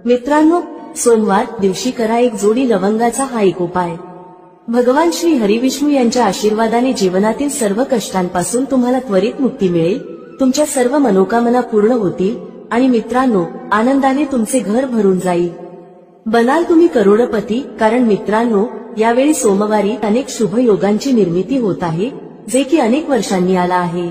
मित्रांनो, सोमवार दिवशी करा एक जोडी लवंगाचा हा एक उपाय। भगवान श्री हरिविष्णू यांच्या आशीर्वादाने जीवनातील सर्व कष्टांपासून तुम्हाला त्वरित मुक्ती मिळेल, तुमच्या सर्व मनोकामना पूर्ण होतील आणि मित्रांनो, आनंदाने तुमचे घर भरून जाईल। बनाल तुम्ही करोडपती, कारण मित्रांनो, यावेळी सोमवारी अनेक शुभ योगांची निर्मिती होत आहे, जे की अनेक वर्षांनी आला आहे।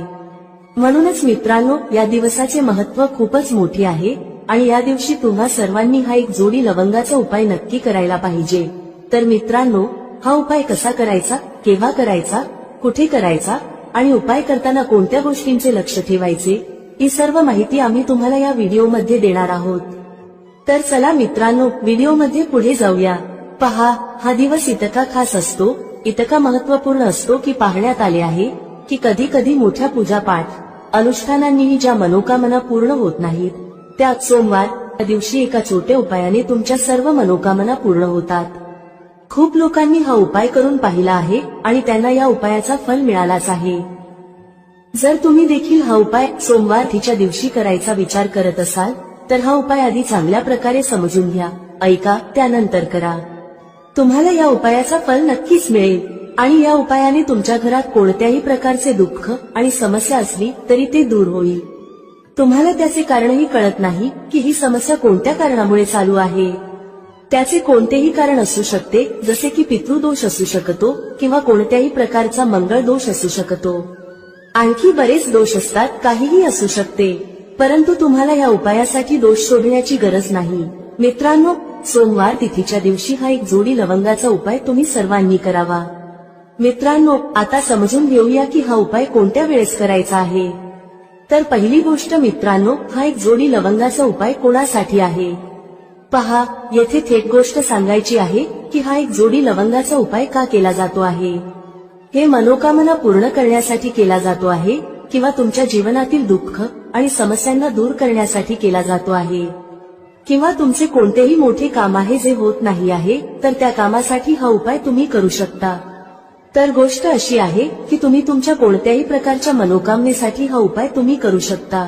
म्हणूनच मित्रांनो, या दिवसाचे महत्त्व खूपच मोठे आहे आणि या दिवशी तुम्हा सर्वांनी हा एक जोडी लवंगाचा उपाय नक्की करायला पाहिजे। तर मित्रांनो, हा उपाय कसा करायचा, केव्हा करायचा, कुठे करायचा आणि उपाय करताना कोणत्या गोष्टींचे लक्ष ठेवायचे, ही सर्व माहिती आम्ही तुम्हाला या व्हिडिओमध्ये देणार आहोत। तर चला मित्रांनो, व्हिडिओमध्ये पुढे जाऊया। पहा, हा दिवस इतका खास असतो, इतका महत्त्वपूर्ण असतो की पाहण्यात आले आहे की कधी कधी मोठ्या पूजापाठ अनुष्ठानांनीही ज्या मनोकामना पूर्ण होत नाहीत, त्या सोमवार या दिवशी एका छोट्या उपायाने तुमच्या सर्व मनोकामना पूर्ण होतात। खूप लोकांनी हा उपाय करून पाहिला आहे आणि त्यांना या उपायाचा फल मिळालाच आहे। जर तुम्ही देखील हा उपाय सोमवार तिच्या दिवशी करायचा विचार करत असाल तर हा उपाय आधी चांगल्या प्रकारे समजून घ्या, ऐका, त्यानंतर करा। तुम्हाला या उपायाचा फल नक्कीच मिळेल आणि या उपायाने तुमच्या घरात कोणत्याही प्रकारचे दुःख आणि समस्या असली तरी ते दूर होईल। तुम्हाला त्याचे कारणही कळत नाही की ही समस्या कोणत्या कारणामुळे चालू आहे। त्याचे कोणतेही कारण असू शकते, जसे की पितृदोष असू शकतो किंवा कोणत्याही प्रकारचा मंगळ दोष असू शकतो, आणखी बरेच दोष असतात, काहीही असू शकते। परंतु तुम्हाला या उपायासाठी दोष शोधण्याची गरज नाही। मित्रांनो, सोमवार तिथीच्या दिवशी हा एक जोडी लवंगाचा उपाय तुम्ही सर्वांनी करावा। मित्रांनो, आता समजून घेऊया की हा उपाय कोणत्या वेळेस करायचा आहे। तर पहिली गोष्ट मित्रांनो, हा एक जोडी लवंगाचा उपाय कोणासाठी आहे। पहा, येथे थेट गोष्ट सांगायची आहे की हा एक जोडी लवंगाचा उपाय का केला जातो आहे। हे मनोकामना पूर्ण करण्यासाठी केला जातो आहे किंवा तुमच्या जीवनातील दुःख आणि समस्यांना दूर करण्यासाठी केला जातो आहे, किंवा तुमचे कोणतेही मोठे काम आहे जे होत नाही आहे, तर त्या कामासाठी हा उपाय तुम्ही करू शकता। तर गोष्ट अशी आहे की तुम्ही तुमच्या कोणत्याही प्रकारच्या मनोकामनेसाठी हा उपाय तुम्ही करू शकता।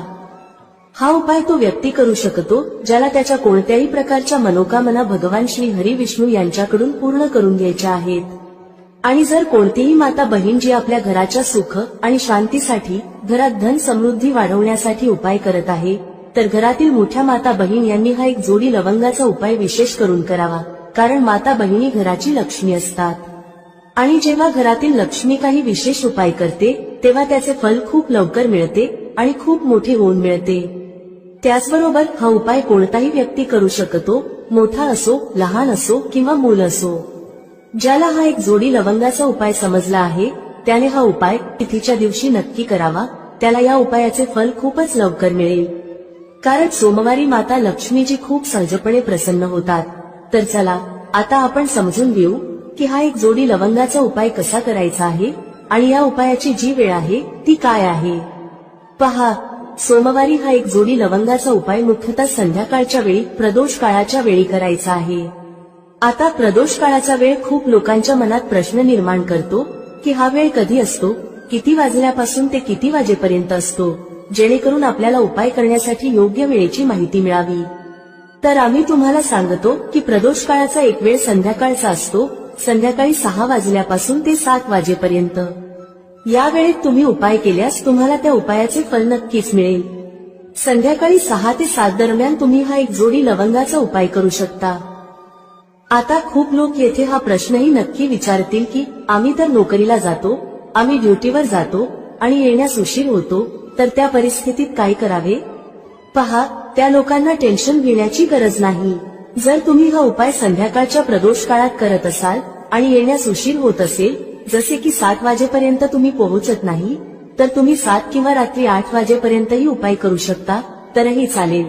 हा उपाय तो व्यक्ती करू शकतो ज्याला त्याच्या कोणत्याही प्रकारच्या मनोकामना भगवान श्री हरिविष्णू यांच्याकडून पूर्ण करून घ्यायच्या आहेत। आणि जर कोणतीही माता बहीण जी आपल्या घराच्या सुख आणि शांतीसाठी, घरात धन समृद्धी वाढवण्यासाठी उपाय करत आहे, तर घरातील मोठ्या माता बहीण यांनी हा एक जोडी लवंगाचा उपाय विशेष करून करावा, कारण माता बहिणी घराची लक्ष्मी असतात आणि जेव्हा घरातील लक्ष्मी काही विशेष उपाय करते तेव्हा त्याचे फल खूप लवकर मिळते आणि खूप मोठे होऊन मिळते। त्याचबरोबर हा उपाय कोणताही व्यक्ती करू शकतो, मोठा असो, लहान असो किंवा मूल असो। ज्याला हा एक जोडी लवंगाचा उपाय समजला आहे त्याने हा उपाय तिथीच्या दिवशी नक्की करावा, त्याला या उपायाचे फल खूपच लवकर मिळेल, कारण सोमवारी माता लक्ष्मीजी खूप सहजपणे प्रसन्न होतात। तर चला आता आपण समजून घेऊ की हा एक जोडी लवंगाचा उपाय कसा करायचा आहे आणि या उपायाची जी वेळ आहे ती काय आहे। पहा, सोमवारी हा एक जोडी लवंगाचा उपाय मुख्यतः संध्याकाळच्या वेळी, प्रदोष काळाच्या वेळी करायचा आहे। आता प्रदोष काळाचा वेळ खूप लोकांच्या मनात प्रश्न निर्माण करतो की हा वेळ कधी असतो, किती वाजल्यापासून ते किती वाजेपर्यंत असतो, जेणेकरून आपल्याला उपाय करण्यासाठी योग्य वेळेची माहिती मिळावी। तर आम्ही तुम्हाला सांगतो की प्रदोष काळाचा एक वेळ संध्याकाळचा असतो, संध्याकाळी 6 वाजल्यापासून ते 7 वाजेपर्यंत। या वेळेत तुम्ही उपाय केल्यास तुम्हाला त्या उपायाचे फल नक्कीच मिळेल। संध्याकाळी 6 ते 7 दरम्यान तुम्ही हा एक जोडी लवंगाचा उपाय करू शकता। आता खूप लोक येथे हा प्रश्नही नक्की विचारतील की आम्ही तर नोकरीला जातो, आम्ही ड्युटीवर जातो आणि येण्यास उशीर होतो, तर त्या परिस्थितीत काय करावे। पहा, त्या लोकांना टेन्शन घेण्याची गरज नाही। जर तुम्ही हा उपाय संध्याकाळच्या प्रदोष काळात करत असाल आणि येण्यास उशीर होत असेल, जसे की 7 वाजेपर्यंत तुम्ही पोहोचत नाही, तर तुम्ही 7 किंवा रात्री 8 वाजेपर्यंतही उपाय करू शकता, तरही चालेल।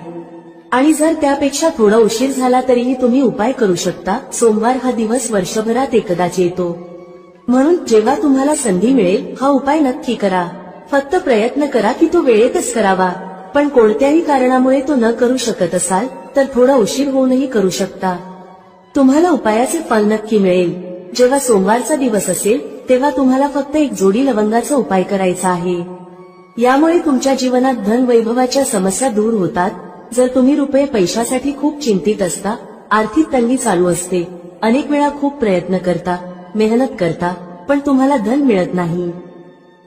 आणि जर त्यापेक्षा थोडा उशीर झाला तरीही तुम्ही उपाय करू शकता। सोमवार हा दिवस वर्षभरात एकदाच येतो, म्हणून जेव्हा तुम्हाला संधी मिळेल हा उपाय नक्की करा। फक्त प्रयत्न करा की तो वेळेतच करावा, पण कोणत्याही कारणामुळे तो न करू शकत असाल तर थोडा उशीर होऊनही करू शकता, तुम्हाला उपायाचे फल नक्की मिळेल। जेव्हा सोमवारचा दिवस असेल तेव्हा तुम्हाला फक्त एक जोडी लवंगाचा उपाय करायचा आहे। यामुळे तुमच्या जीवनात धन वैभवाच्या समस्या दूर होतात, जर तुम्ही रुपये पैशासाठी खूप चिंतित असता, आर्थिक तंगी चालू असते, अनेक वेळा खूप प्रयत्न करता, मेहनत करता, पण तुम्हाला धन मिळत नाही,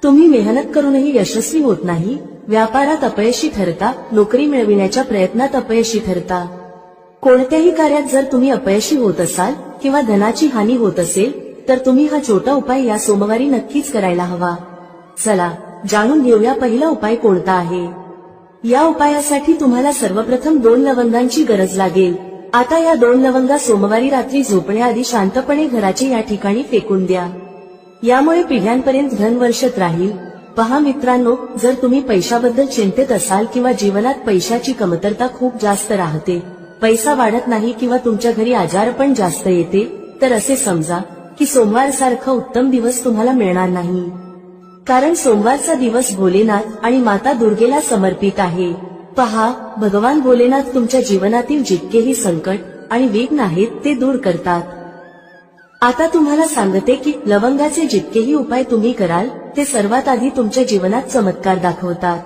तुम्ही मेहनत करूनही यशस्वी होत नाही, व्यापारात अपयशी ठरता, नोकरी मिळविण्याच्या प्रयत्नात अपयशी ठरता, कोणत्याही कार्यात जर तुम्ही अपयशी होत असाल किंवा धनाची हानी होत असेल, तर तुम्ही हा छोटा उपाय या सोमवारी नक्कीच करायला हवा. चला जाणून घेऊया पहिला उपाय कोणता आहे. या उपायासाठी तुम्हाला सर्वप्रथम 2 लवंगांची गरज लागेल. आता या 2 लवंगा सोमवारी रात्री झोपण्याआधी शांतपणे घराच्या या ठिकाणी फेकून द्या. यामुळे पिढ्यांपर्यंत धन वर्षत राहील. पहा मित्रांनो, जर तुम्ही पैशाबद्दल चिंतित असाल किंवा जीवनात पैशाची कमतरता खूप जास्त राहते, पैसा वाढत नाही किंवा तुमच्या घरी आजारपण जास्त येते, तर असे समजा की सोमवार सारखा उत्तम दिवस तुम्हाला मिळणार नाही. कारण सोमवारचा दिवस भोलेनाथ आणि माता दुर्गेला समर्पित आहे. पहा, भगवान भोलेनाथ तुमच्या जीवनातील जितकेही संकट आणि विघ्न आहेत ते दूर करतात. आता तुम्हाला सांगते की लवंगाचे जितकेही उपाय तुम्ही कराल ते सर्वात आधी तुमच्या जीवनात चमत्कार दाखवतात.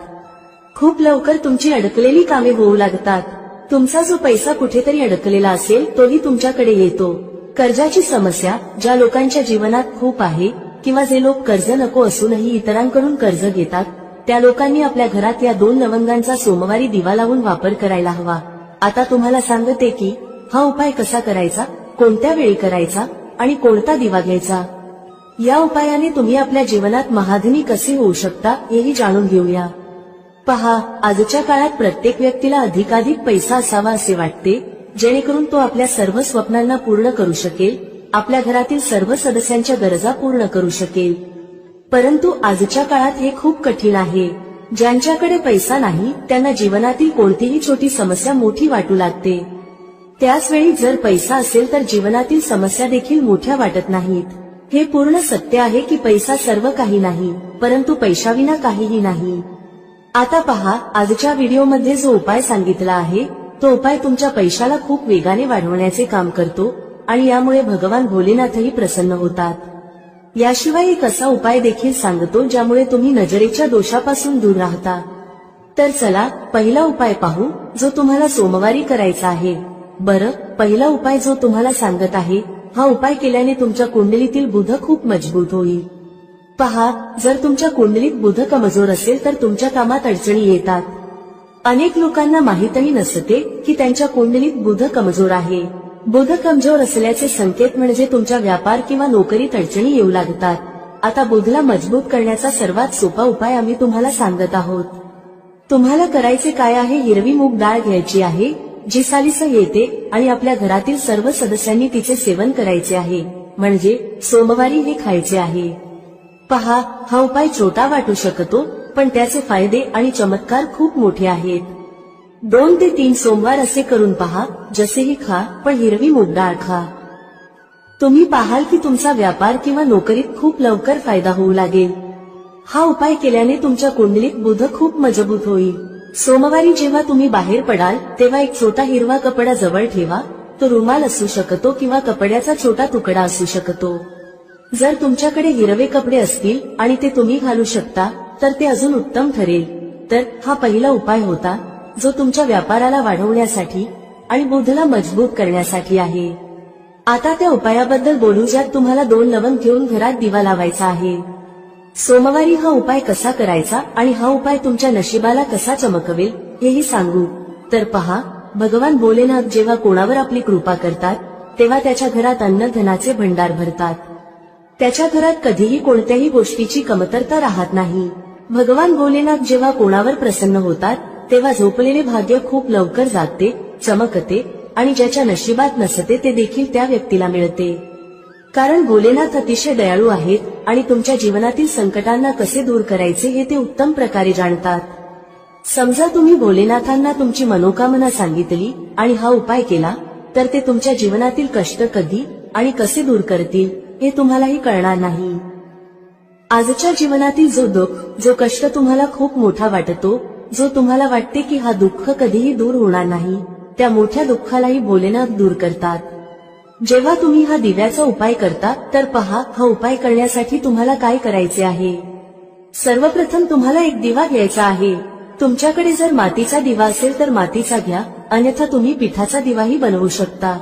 खूप लवकर तुमची अडकलेली कामे होऊ लागतात. तुमचा जो पैसा कुठेतरी अडकलेला असेल तोही तुमच्याकडे येतो. कर्जाची समस्या ज्या लोकांच्या जीवनात खूप आहे किंवा जे लोक कर्ज नको असूनही इतरांकडून कर्ज घेतात, त्या लोकांनी आपल्या घरात या 2 लवंगांचा सोमवारी दिवा लावून वापर करायला हवा. आता तुम्हाला सांगते की हा उपाय कसा करायचा, कोणत्या वेळी करायचा आणि कोणता दिवा घ्यायचा. या उपायाने तुम्ही आपल्या जीवनात महाधनी कसे होऊ शकता हेही जाणून घेऊया. पहा, आजच्या काळात प्रत्येक व्यक्तीला अधिकाधिक पैसा असावा असे वाटते, जेणेकरून तो आपल्या सर्व स्वप्नांना पूर्ण करू शकेल, आपल्या घरातील सर्व सदस्यांच्या गरजा पूर्ण करू शकेल. परंतु आजच्या काळात हे खूप कठीण आहे. ज्यांच्याकडे पैसा नाही त्यांना जीवनातील कोणतीही छोटी समस्या मोठी वाटू लागते. त्याचवेळी जर पैसा असेल तर जीवनातील समस्या देखील मोठ्या वाटत नाहीत. हे पूर्ण सत्य आहे की पैसा सर्व काही नाही, परंतु पैशाविना काहीही नाही. आता पहा, आजच्या व्हिडिओमध्ये जो उपाय सांगितला आहे तो उपाय तुमच्या पैशाला खूप वेगाने वाढवण्याचे काम करतो आणि यामुळे भगवान भोलेनाथही प्रसन्न होतात. याशिवाय एक असा उपाय देखील सांगतो ज्यामुळे तुम्ही नजरेच्या दोषापासून दूर राहता. तर चला पहिला उपाय पाहू जो तुम्हाला सोमवारी करायचा आहे. बरं, पहिला उपाय जो तुम्हाला सांगत आहे, हा उपाय केल्याने तुमच्या कुंडलीतील बुध खूप मजबूत होईल. पहा, जर तुमच्या कुंडलीत बुध कमजोर असेल तर तुमच्या कामात अडचणी येतात. अनेक लोकांना माहीतही नसते की त्यांच्या कुंडलीत बुध कमजोर आहे. बुध कमजोर असल्याचे संकेत म्हणजे तुमच्या व्यापार किंवा नोकरीत अडचणी येऊ लागतात. आता बुधला मजबूत करण्याचा सर्वात सोपा उपाय आम्ही तुम्हाला सांगत आहोत. तुम्हाला करायचे काय आहे, हिरवी मूग डाळ घ्यायची आहे जी सालीस येते आणि आपल्या घरातील सर्व सदस्यांनी तिचे सेवन करायचे आहे, म्हणजे सोमवारी हे खायचे आहे. पहा, हा उपाय छोटा वाटू शकतो पण त्याचे फायदे आणि चमत्कार खूप मोठे आहेत. 2 ते 3 सोमवार असे करून पहा, जसेही खा पण हिरवी मूग डाळ खा. तुम्ही पाहाल की तुमचा व्यापार किंवा नोकरीत खूप लवकर फायदा होऊ लागेल. हा उपाय केल्याने तुमच्या कुंडलीत बुध खूप मजबूत होईल. सोमवारी जेव्हा तुम्ही बाहेर पडाल तेव्हा एक छोटा हिरवा कपडा जवळ ठेवा. तो रुमाल असू शकतो किंवा कपड्याचा छोटा तुकडा असू शकतो. जर तुमच्याकडे हिरवे कपडे असतील आणि ते तुम्ही घालू शकता तर ते अजून उत्तम ठरेल. तर हा पहिला उपाय होता जो तुमच्या व्यापाराला वाढवण्यासाठी आणि बुधला मजबूत करण्यासाठी आहे. आता त्या उपायाबद्दल बोलू ज्यात तुम्हाला 2 लवंग घेऊन घरात दिवा लावायचा आहे. सोमवारी हा उपाय कसा करायचा आणि हा उपाय तुमच्या नशिबाला कसा चमकवेल हेही सांगू. तर पहा, भगवान भोलेनाथ जेव्हा कोणावर आपली कृपा करतात तेव्हा त्याच्या घरात अन्न धनाचे भंडार भरतात. त्याच्या घरात कधीही कोणत्याही गोष्टीची कमतरता राहत नाही. भगवान भोलेनाथ जेव्हा कोणावर प्रसन्न होतात तेव्हा झोपलेले भाग्य खूप लवकर जागते, चमकते आणि ज्याच्या नशिबात नसते ते देखील त्या व्यक्तीला मिळते. कारण भोलेनाथ अतिशय दयाळू आहेत आणि तुमच्या जीवनातील संकटांना कसे दूर करायचे हे ते उत्तम प्रकारे जाणतात. समजा तुम्ही भोलेनाथांना तुमची मनोकामना सांगितली आणि हा उपाय केला तर ते तुमच्या जीवनातील कष्ट कधी आणि कसे दूर करतील हे तुम्हालाही कळणार नाही. आजच्या जीवनातील जो दुःख, जो कष्ट तुम्हाला खूप मोठा वाटतो, जो तुम्हाला वाटते की हा दुःख कधीही दूर होणार नाही, त्या मोठ्या दुःखालाही भोलेनाथ दूर करतात. जेव्हा तुम्ही हा दिव्याचा उपाय करता तर पहा, हा उपाय करण्यासाठी तुम्हाला काय करायचे आहे. सर्वप्रथम तुम्हाला एक दिवा घ्यायचा आहे. तुमच्याकडे जर मातीचा दिवा असेल तर मातीचा घ्या, अन्यथा तुम्ही पिठाचा दिवाही बनवू शकता.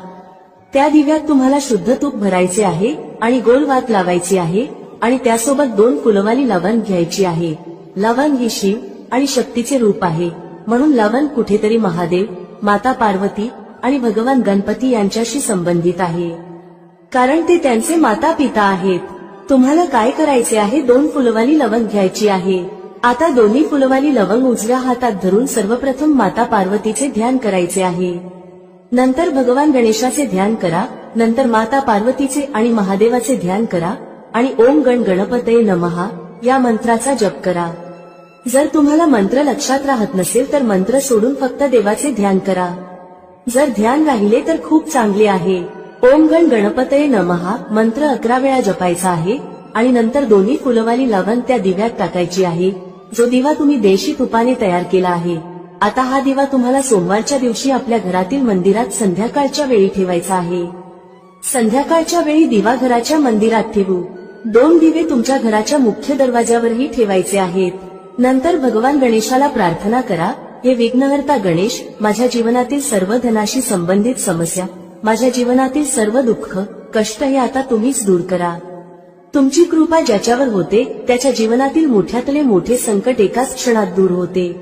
त्या दिव्यात तुम्हाला शुद्ध तूप भरायचे आहे आणि गोल वात लावायची आहे आणि त्यासोबत 2 फुलवाली लवंग घ्यायची आहे. लवंग ही शिव आणि शक्तीचे रूप आहे, म्हणून लवंग कुठेतरी महादेव, माता पार्वती आणि भगवान गणपती यांच्याशी संबंधित आहे, कारण ते त्यांचे माता पिता आहेत. तुम्हाला काय करायचे आहे, 2 फुलवाली लवंग घ्यायची आहे. आता दोन्ही फुलवाली लवंग उजव्या हातात धरून सर्वप्रथम माता पार्वतीचे ध्यान करायचे आहे. नंतर भगवान गणेशाचे ध्यान करा. नंतर माता पार्वतीचे आणि महादेवाचे ध्यान करा आणि ओम गण गणपतये नमः या मंत्राचा जप करा. जर तुम्हाला मंत्र लक्षात राहत नसेल तर मंत्र सोडून फक्त देवाचे ध्यान करा. जर ध्यान राहिले तर खूप चांगले आहे. ओम गण गणपतये नमः मंत्र 11 वेळा जपायचा आहे आणि नंतर दोन्ही फुलवाली लवंग त्या दिव्यात टाकायची आहे, जो दिवा तुम्ही देशी तुपाने तयार केला आहे. आता हा दिवा तुम्हाला सोमवारच्या दिवशी आपल्या घरातील मंदिरात संध्याकाळच्या वेळी ठेवायचा आहे. संध्याकाळच्या वेळी दिवा घराच्या मंदिरात ठेवू. 2 दिवे तुमच्या घराच्या मुख्य दरवाजावरही ठेवायचे आहेत. नंतर भगवान गणेशाला प्रार्थना करा, हे विघ्नहर्ता गणेश, माझ्या जीवनातील सर्व धनाशी संबंधित समस्या, माझ्या जीवनातील सर्व दुःख कष्ट हे आता तुम्हीच दूर करा. तुमची कृपा ज्याच्यावर होते त्याच्या जीवनातील मोठ्यातले मोठे संकट एकाच क्षणात दूर होते.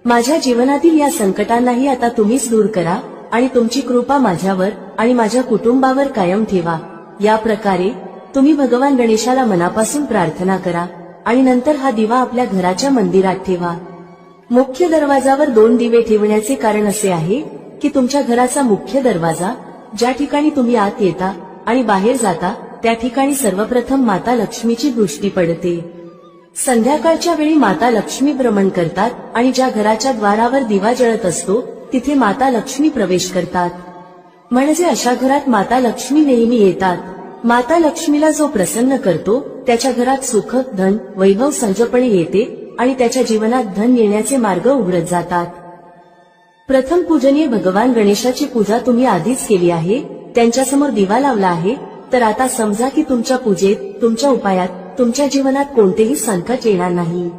माझ्या जीवनातील या संकटांनाही आता तुम्हीच दूर करा आणि तुमची कृपा माझ्यावर आणि माझ्या कुटुंबावर कायम ठेवा. या प्रकारे तुम्ही भगवान गणेशाला मनापासून प्रार्थना करा आणि नंतर हा दिवा आपल्या घराच्या मंदिरात ठेवा. मुख्य दरवाजावर 2 दिवे ठेवण्याचे कारण असे आहे की तुमच्या घराचा मुख्य दरवाजा, ज्या ठिकाणी तुम्ही आत येता आणि बाहेर जाता, त्या ठिकाणी सर्वप्रथम माता लक्ष्मीची दृष्टी पडते. संध्याकाळच्या वेळी माता लक्ष्मी भ्रमण करतात आणि ज्या घराच्या द्वारावर दिवा जळत असतो तिथे माता लक्ष्मी प्रवेश करतात. म्हणजे अशा घरात माता लक्ष्मी नेहमी येतात. माता लक्ष्मीला जो प्रसन्न करतो त्याच्या घरात सुख, धन, वैभव सहजपणे येते आणि त्याच्या जीवनात धन येण्याचे मार्ग उघडत जातात. प्रथम पूजनीय भगवान गणेशाची पूजा तुम्ही आधीच केली आहे, त्यांच्यासमोर दिवा लावला आहे. तर आता समजा की तुमच्या पूजेत, तुमच्या उपायात, तुमच्या जीवनात कोणतेही संकट येणार नाही.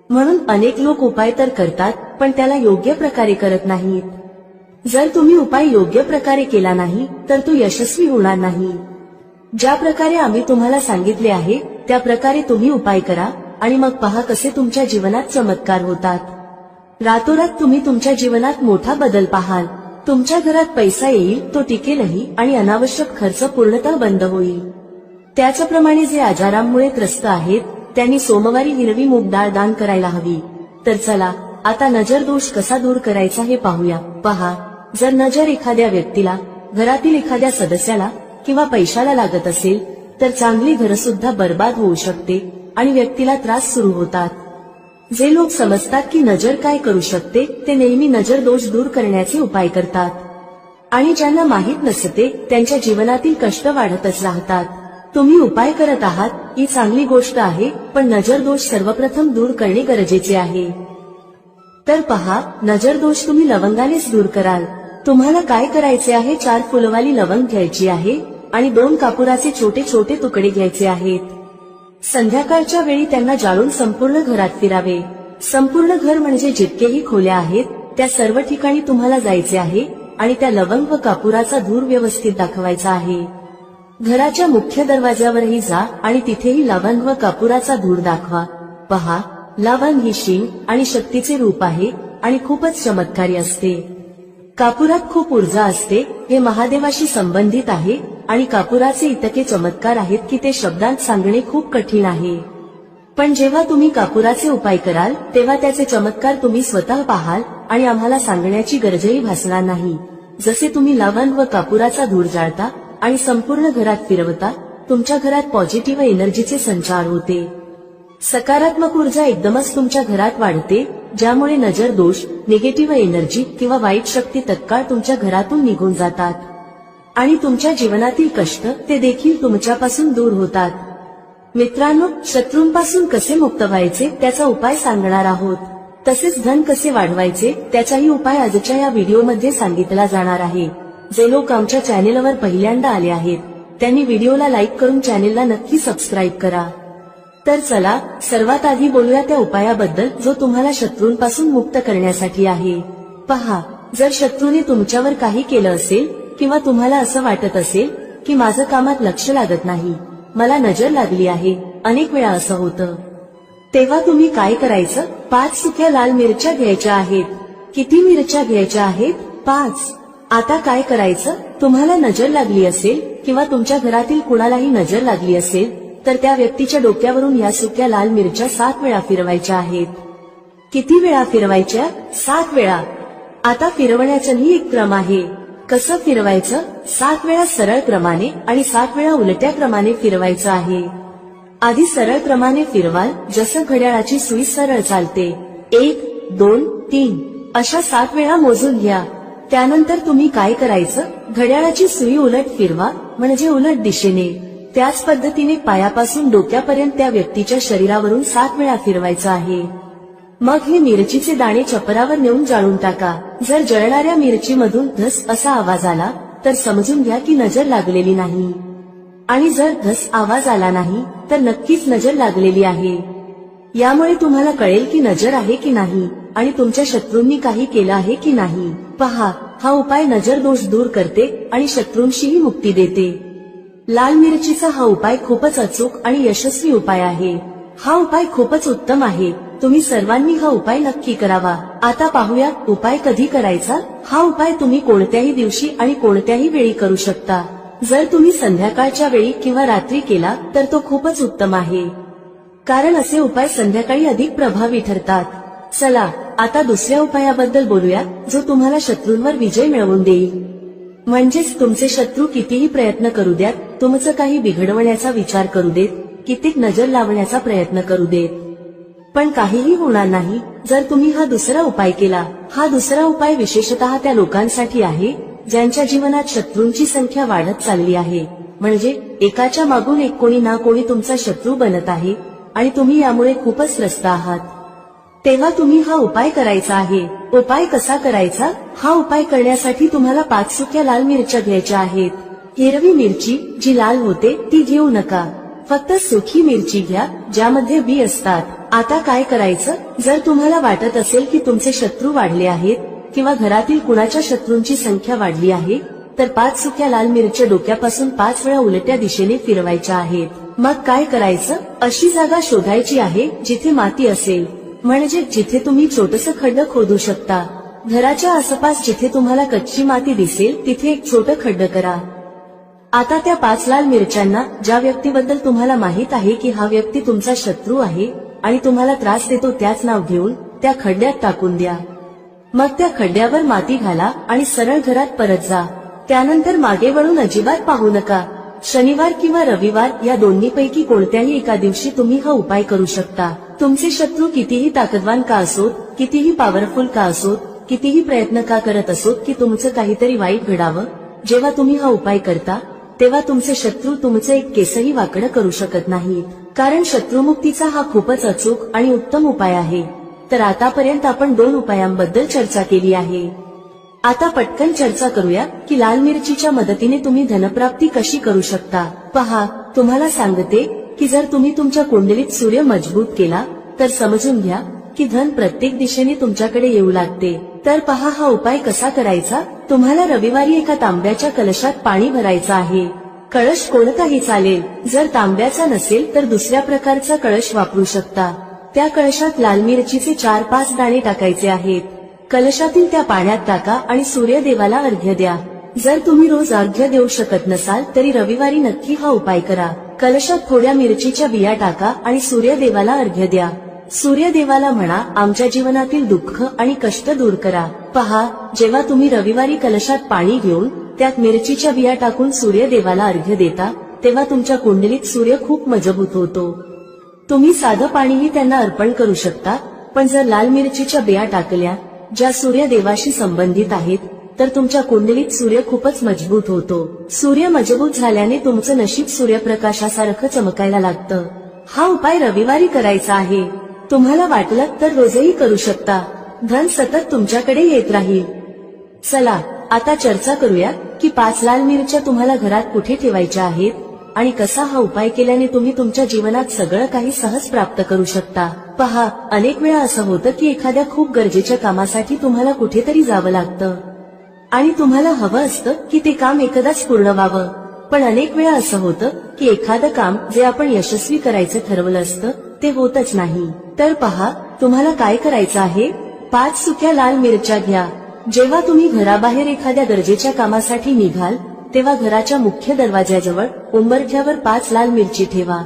म्हणून अनेक लोक उपाय तर करतात पण त्याला योग्य प्रकारे करत नाहीत. जर तुम्ही उपाय योग्य प्रकारे केला नाही तर तो यशस्वी होणार नाही. ज्या प्रकारे आम्ही तुम्हाला सांगितले आहे त्या प्रकारे तुम्ही उपाय करा आणि मग पहा कसे तुमच्या जीवनात चमत्कार होतात. रातोरात तुम्ही तुमच्या जीवनात मोठा बदल पाहाल. तुमच्या घरात पैसा येईल, तो टिकेलही आणि अनावश्यक खर्च पूर्णतः बंद होईल. त्याचप्रमाणे जे आजारांमुळे त्रस्त आहेत त्यांनी सोमवारी हिरवी मूग डाळ दान करायला हवी. तर चला आता नजर दोष कसा दूर करायचा हे पाहूया. पहा, जर नजर एखाद्या व्यक्तीला, घरातील एखाद्या सदस्याला किंवा पैशाला लागत असेल तर चांगली घर सुद्धा बर्बाद होऊ शकते आणि व्यक्तीला त्रास सुरू होतात. जे लोक समजतात की नजर काय करू शकते ते नेहमी नजर दोष दूर करण्याचे उपाय करतात आणि ज्यांना माहीत नसते त्यांच्या जीवनातील कष्ट वाढतच राहतात. तुम्ही उपाय करत आहात ही चांगली गोष्ट आहे, पण नजर दोष सर्वप्रथम दूर करणे गरजेचे आहे. तर पहा, नजर दोष तुम्ही लवंगानेच दूर कराल. तुम्हाला काय करायचे आहे, 4 फुलवाली लवंग घ्यायची आहे आणि 2 कापुराचे छोटे छोटे तुकडे घ्यायचे आहेत. संध्याकाळच्या वेळी त्यांना जाळून संपूर्ण घरात फिरावे. संपूर्ण घर म्हणजे जितकेही खोल्या आहेत त्या सर्व ठिकाणी तुम्हाला जायचे आहे आणि त्या लवंग व कापुराचा धूर व्यवस्थित दाखवायचा आहे. घराच्या मुख्य दरवाजावरही जा आणि तिथेही लवंग व कापुराचा धूर दाखवा. पहा, लवंग ही शिव आणि शक्तीचे रूप आहे आणि खूपच चमत्कारी असते. कापुरात खूप ऊर्जा असते, हे महादेवाशी संबंधित आहे आणि कापुराचे इतके चमत्कार आहेत की ते शब्दांत सांगणे खूप कठीण आहे. पण जेव्हा तुम्ही कापुराचे उपाय कराल तेव्हा त्याचे चमत्कार तुम्ही स्वतः पाहाल आणि आम्हाला सांगण्याची गरजही भासणार नाही. जसे तुम्ही लवंग व कापुराचा धूर जाळता आणि संपूर्ण घरात फिरवता, तुमच्या घरात पॉझिटिव्ह एनर्जीचे संचार होते. सकारात्मक ऊर्जा एकदमच तुमच्या घरात वाढते, ज्यामुळे नजर दोष, निगेटिव्ह एनर्जी किंवा वाईट शक्ती तत्काळ तुमच्या घरातून निघून जातात आणि तुमच्या जीवनातील कष्ट ते देखील तुमच्यापासून दूर होतात. मित्रांनो, शत्रूंपासून कसे मुक्त व्हायचे त्याचा उपाय सांगणार आहोत. तसेच धन कसे वाढवायचे त्याचाही उपाय आजच्या या व्हिडिओमध्ये सांगितला जाणार आहे. जे लोक आमच्या चॅनेलवर पहिल्यांदा आले आहेत त्यांनी व्हिडिओला लाईक करून चॅनेलला नक्की सबस्क्राईब करा. तर चला सर्वात आधी बोलूया त्या उपायाबद्दल जो तुम्हाला शत्रूंपासून मुक्त करण्यासाठी आहे. पहा, जर शत्रूने तुमच्यावर काही केलं असेल किंवा तुम्हाला असं वाटत असेल की माझं कामात लक्ष लागत नाही, मला नजर लागली आहे, अनेक वेळा असं होतं, तेव्हा तुम्ही काय करायचं? 5 सुक्या लाल मिरच्या घ्यायच्या आहेत. किती मिरच्या घ्यायच्या आहेत? 5. आता काय करायचं? तुम्हाला नजर लागली असेल किंवा तुमच्या घरातील कुणालाही नजर लागली असेल तर त्या व्यक्तीच्या डोक्यावरून या सुक्या लाल मिरच्या 7 वेळा फिरवायच्या आहेत. किती वेळा फिरवायच्या? 7 वेळा. आता फिरवण्याचाही एक क्रम आहे. कसं फिरवायचं? 7 वेळा सरळ क्रमाने आणि 7 वेळा उलट्या क्रमाने फिरवायचं आहे. आधी सरळ क्रमाने फिरवाल, जसं घड्याळाची सुई सरळ चालते. 1, 2, 3 अशा 7 वेळा मोजून घ्या. त्यानंतर तुम्ही काय करायचं? घड्याळाची सुई उलट फिरवा, म्हणजे उलट दिशेने. त्याच पद्धतीने पायापासून डोक्यापर्यंत त्या व्यक्तीच्या शरीरावरून 7 वेळा फिरवायचं आहे. मग हे मिरचीचे दाणे चपरावर नेऊन जाळून टाका. जर जळणाऱ्या मिरचीमधून धस असा आवाज आला तर समजून घ्या की नजर लागलेली नाही, आणि जर धस आवाज आला नाही तर नक्कीच नजर लागलेली आहे. यामुळे तुम्हाला कळेल की नजर आहे की नाही आणि तुमच्या शत्रूंनी काही केलं आहे की नाही. पहा, हा उपाय नजर दोष दूर करते आणि शत्रूंशीही मुक्ती देते. लाल मिरचीचा हा उपाय खूपच अचूक आणि यशस्वी उपाय आहे. हा उपाय खूपच उत्तम आहे. तुम्ही सर्वांनी हा उपाय नक्की करावा. आता पाहूया उपाय कधी करायचा. हा उपाय तुम्ही कोणत्याही दिवशी आणि कोणत्याही वेळी करू शकता. जर तुम्ही संध्याकाळच्या वेळी किंवा रात्री केला तर तो खूपच उत्तम आहे, कारण असे उपाय संध्याकाळी अधिक प्रभावी ठरतात. चला आता दुसऱ्या उपायाबद्दल बोलूया जो तुम्हाला शत्रूंवर विजय मिळवून देईल. म्हणजेच तुमचे शत्रू कितीही प्रयत्न करू द्यात, तुमचं काही बिघडवण्याचा विचार करू देत, कितीक नजर लावण्याचा प्रयत्न करू देत, पण काहीही होणार नाही जर तुम्ही हा दुसरा उपाय केला. हा दुसरा उपाय विशेषतः त्या लोकांसाठी आहे ज्यांच्या जीवनात शत्रूंची संख्या वाढत चालली आहे. म्हणजे एकाच्या मागून एक कोणी ना कोणी तुमचा शत्रू बनत आहे आणि तुम्ही यामुळे खूपच त्रस्त आहात. तेव्हा तुम्ही हा उपाय करायचा आहे. उपाय कसा करायचा? हा उपाय करण्यासाठी तुम्हाला 5 सुक्या लाल मिरच्या घ्यायच्या आहेत. हिरवी मिरची जी लाल होते ती घेऊ नका, फक्त सुकी मिरची घ्या ज्यामध्ये बी असतात. आता काय करायचं? जर तुम्हाला वाटत असेल की तुमचे शत्रू वाढले आहेत किंवा घरातील कुणाच्या शत्रूंची संख्या वाढली आहे तर 5 सुक्या लाल मिरच्या डोक्यापासून 5 वेळा उलट्या दिशेने फिरवायच्या आहेत. मग काय करायचं? अशी जागा शोधायची आहे जिथे माती असेल, म्हणजे जिथे तुम्ही छोटंसं खड्डं खोदू शकता. घराच्या आसपास जिथे तुम्हाला कच्ची माती दिसेल तिथे एक छोटं खड्डं करा. आता त्या 5 लाल मिरच्यांना ज्या व्यक्तीबद्दल तुम्हाला माहित आहे की हा व्यक्ती तुमचा शत्रू आहे आणि तुम्हाला त्रास देतो त्याच नाव घेऊन त्या खड्ड्यात टाकून द्या. मग त्या खड्ड्यावर माती घाला आणि सरळ घरात परत जा. त्यानंतर मागे वळून अजिबात पाहू नका. शनिवार किंवा रविवार या दोन्हीपैकी कोणत्याही एका दिवशी तुम्ही हा उपाय करू शकता. तुमचे शत्रू कितीही ताकदवान का असोत, कितीही पॉवरफुल का असोत, कितीही प्रयत्न का करत असोत की तुमचं काहीतरी वाईट घडावं, जेव्हा तुम्ही हा उपाय करता तेव्हा तुमचे शत्रू तुमचे एक केसही वाकडं करू शकत नाहीत, कारण शत्रुमुक्तीचा हा खूपच अचूक आणि उत्तम उपाय आहे. तर आतापर्यंत आपण 2 उपायांबद्दल चर्चा केली आहे. आता पटकन चर्चा करूया की लाल मिरचीच्या मदतीने तुम्ही धनप्राप्ती कशी करू शकता. पहा, तुम्हाला सांगते की जर तुम्ही तुमच्या कुंडलीत सूर्य मजबूत केला तर समजून घ्या की धन प्रत्येक दिशेने तुमच्याकडे येऊ लागते. तर पहा हा उपाय कसा करायचा. तुम्हाला रविवारी एका तांब्याच्या कलशात पाणी भरायचं आहे. कळश कोणताही चालेल. जर तांब्याचा नसेल तर दुसऱ्या प्रकारचा कळश वापरू शकता. त्या कळशात लाल मिरचीचे 4-5 दाणे टाकायचे आहेत. कलशातील त्या पाण्यात टाका आणि सूर्यदेवाला अर्घ्य द्या. जर तुम्ही रोज अर्घ्य देऊ शकत नसाल तरी रविवारी नक्की हा उपाय करा. कलशात थोड्या मिरचीच्या बिया टाका आणि सूर्यदेवाला अर्घ्य द्या. सूर्यदेवाला म्हणा, आमच्या जीवनातील दुःख आणि कष्ट दूर करा. पहा, जेव्हा तुम्ही रविवारी कलशात पाणी घेऊन त्यात मिरचीच्या बिया टाकून सूर्यदेवाला अर्घ्य देता तेव्हा तुमच्या कुंडलीत सूर्य खूप मजबूत होतो. तुम्ही साधं पाणीही त्यांना अर्पण करू शकता, पण जर लाल मिरचीच्या बिया टाकल्या ज्या सूर्यदेवाशी संबंधित आहेत तर तुमच्या कुंडलीत सूर्य खूपच मजबूत होतो. सूर्य मजबूत झाल्याने तुमचं नशीब सूर्यप्रकाशासारखं चमकायला लागतं. हा उपाय रविवारी करायचा आहे. तुम्हाला वाटलं तर रोजही करू शकता. धन सतत तुमच्याकडे येत राहील. चला आता चर्चा करूया की 5 लाल मिरच्या तुम्हाला घरात कुठे ठेवायच्या आहेत. आणि कसा हा उपाय केल्याने तुम्ही तुमच्या जीवनात सगळं काही सहज प्राप्त करू शकता। पहा, अनेक वेळा असं होतं की एखाद्या खूप गरजेच्या कामासाठी तुम्हाला कुठेतरी जावं लागतं आणि तुम्हाला हवं असतं की ते काम एकदाच पूर्ण व्हावं, पण अनेक वेळा असं होतं की एखादं काम जे आपण यशस्वी करायचं ठरवलं असतं ते होतच नाही। तर पहा, तुम्हाला काय करायचं आहे, 5 सुक्या लाल मिरच्या घ्या। जेव्हा तुम्ही घराबाहेर एखाद्या गरजेच्या कामासाठी निघाल तेव्हा घराच्या मुख्य दरवाज्याजवळ उंबरठ्यावर 5 लाल मिरची ठेवा।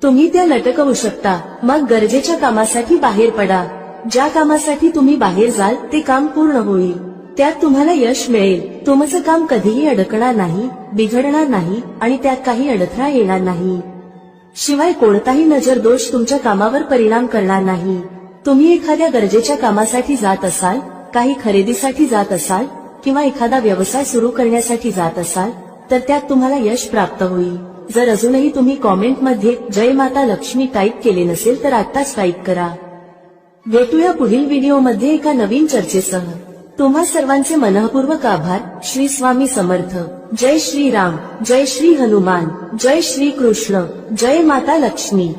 तुम्ही त्या लटकवू शकता। मग गरजेच्या कामासाठी बाहेर पडा। ज्या कामासाठी तुम्ही बाहेर जाल ते काम पूर्ण होईल, त्यात तुम्हाला यश मिळेल। तुमचं काम कधीही अडकणार नाही, बिघडणार नाही आणि त्यात काही अडथळा येणार नाही। शिवाय कोणताही नजर दोष तुमच्या कामावर परिणाम करणार नाही। तुम्ही एखाद्या गरजेच्या कामासाठी जात असाल, काही खरेदीसाठी जात असाल किंवा एखादा व्यवसाय सुरू करण्यासाठी जात असाल तर त्यात तुम्हाला यश प्राप्त होईल। जर अजूनही तुम्ही कॉमेंटमध्ये जय माता लक्ष्मी टाईप केले नसेल तर आत्ताच टाईप करा। भेटूया पुढील व्हिडिओमध्ये एका नवीन चर्चेसह। तुम्हा सर्वांचे मनःपूर्वक आभार। श्री स्वामी समर्थ। जय श्री राम, जय श्री हनुमान, जय श्री कृष्ण, जय माता लक्ष्मी।